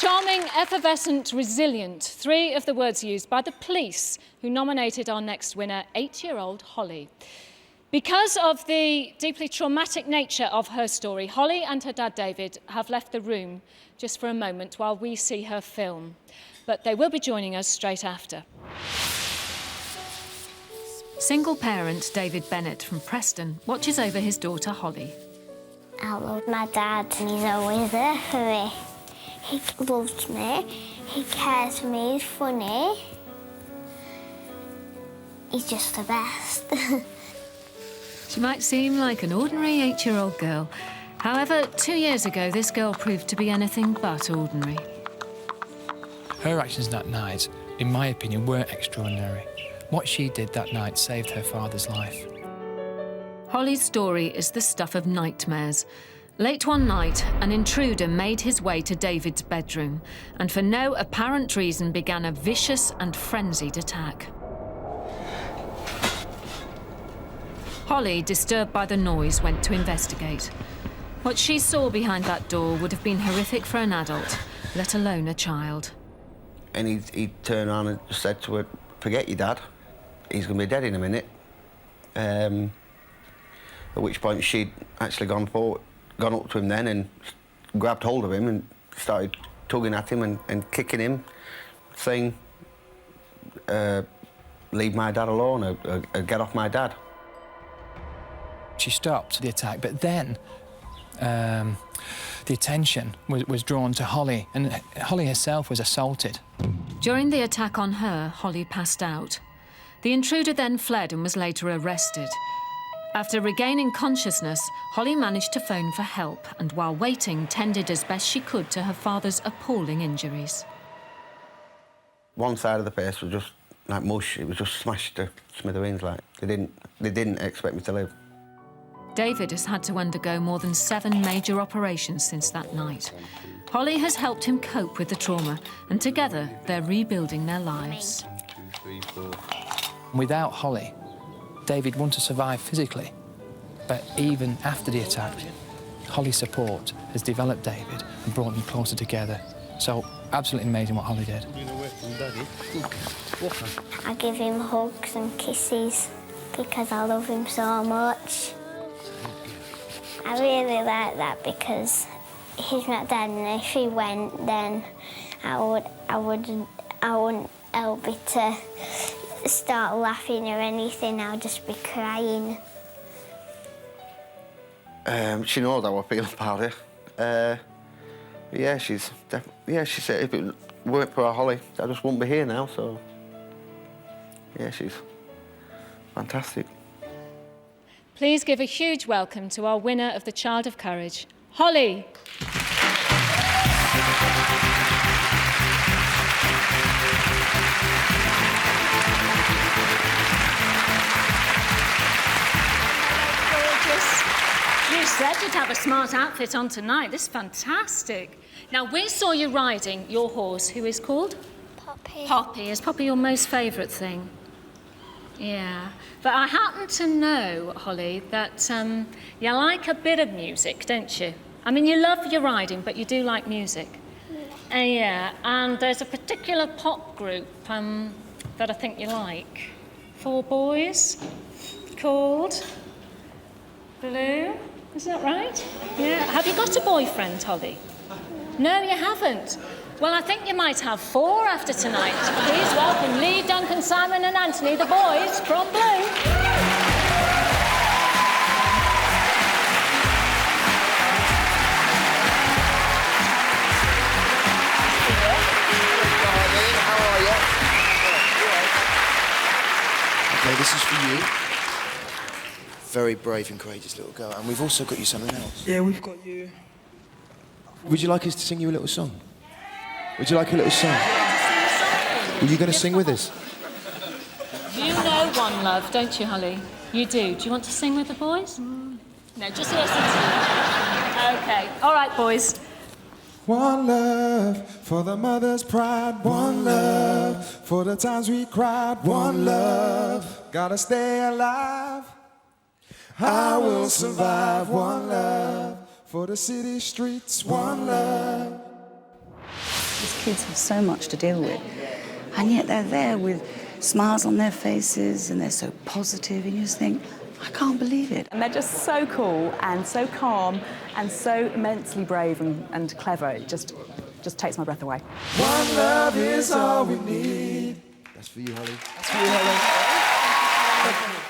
Charming, effervescent, resilient. 3 of the words used by the police who nominated our next winner, 8-year-old Holly. Because of the deeply traumatic nature of her story, Holly and her dad David have left the room just for a moment while we see her film. But they will be joining us straight after. Single parent David Bennett from Preston watches over his daughter Holly. I love my dad and he's always there for me. He loves me, he cares for me, he's funny. He's just the best. She might seem like an ordinary 8-year-old girl. However, 2 years ago, this girl proved to be anything but ordinary. Her actions that night, in my opinion, were extraordinary. What she did that night saved her father's life. Holly's story is the stuff of nightmares. Late one night, an intruder made his way to David's bedroom and for no apparent reason began a vicious and frenzied attack. Holly, disturbed by the noise, went to investigate. What she saw behind that door would have been horrific for an adult, let alone a child. And he turned around and said to her, "Forget your dad, he's going to be dead in a minute." At which point she'd actually gone up to him then and grabbed hold of him and started tugging at him and kicking him, saying, "Leave my dad alone, or get off my dad." She stopped the attack, but then the attention was drawn to Holly, and Holly herself was assaulted. During the attack on her, Holly passed out. The intruder then fled and was later arrested. After regaining consciousness, Holly managed to phone for help and, while waiting, tended as best she could to her father's appalling injuries. One side of the face was just like mush. It was just smashed to smithereens. Like they didn't expect me to live. David has had to undergo more than 7 major operations since that night. Holly has helped him cope with the trauma, and together they're rebuilding their lives. 1, 2, 3, 4. Without Holly, David wouldn't have survived physically. But even after the attack, Holly's support has developed David and brought them closer together. So, absolutely amazing what Holly did. I give him hugs and kisses because I love him so much. I really like that because he's not dead, and if he went, then I wouldn't help it to start laughing or anything. I'll just be crying. She knows how I feel about her. Yeah, she said if it weren't for Holly, I just wouldn't be here now. So yeah, she's fantastic. Please give a huge welcome to our winner of the Child of Courage, Holly. Gorgeous. You said you'd have a smart outfit on tonight. This is fantastic. Now, we saw you riding your horse, who is called? Poppy. Poppy. Is Poppy your most favourite thing? Yeah. But I happen to know, Holly, that you like a bit of music, don't you? I mean, you love your riding, but you do like music. Yeah, and there's a particular pop group that I think you like. 4 boys called Blue. Is that right? Yeah. Have you got a boyfriend, Holly? No, you haven't. Well, I think you might have 4 after tonight. Please welcome Lee, Duncan, Simon and Anthony, the boys from Blue. How are you? Okay, this is for you. Very brave and courageous little girl. And we've also got you something else. Yeah, we've got you. Would you like us to sing you a little song? Would you like a little song? Were you going to sing with us? You know One Love, don't you, Holly? You do. Do you want to sing with the boys? No, just listen to me. OK. All right, boys. One love for the mother's pride. One love for the times we cried. One love, gotta stay alive. I will survive. One love for the city streets. One love. kids have so much to deal with, and yet they're there with smiles on their faces and they're so positive, and you just think, I can't believe it. And they're just so cool and so calm and so immensely brave and clever. It just takes my breath away. One love is all we need. That's for you, Holly. That's for you, Holly.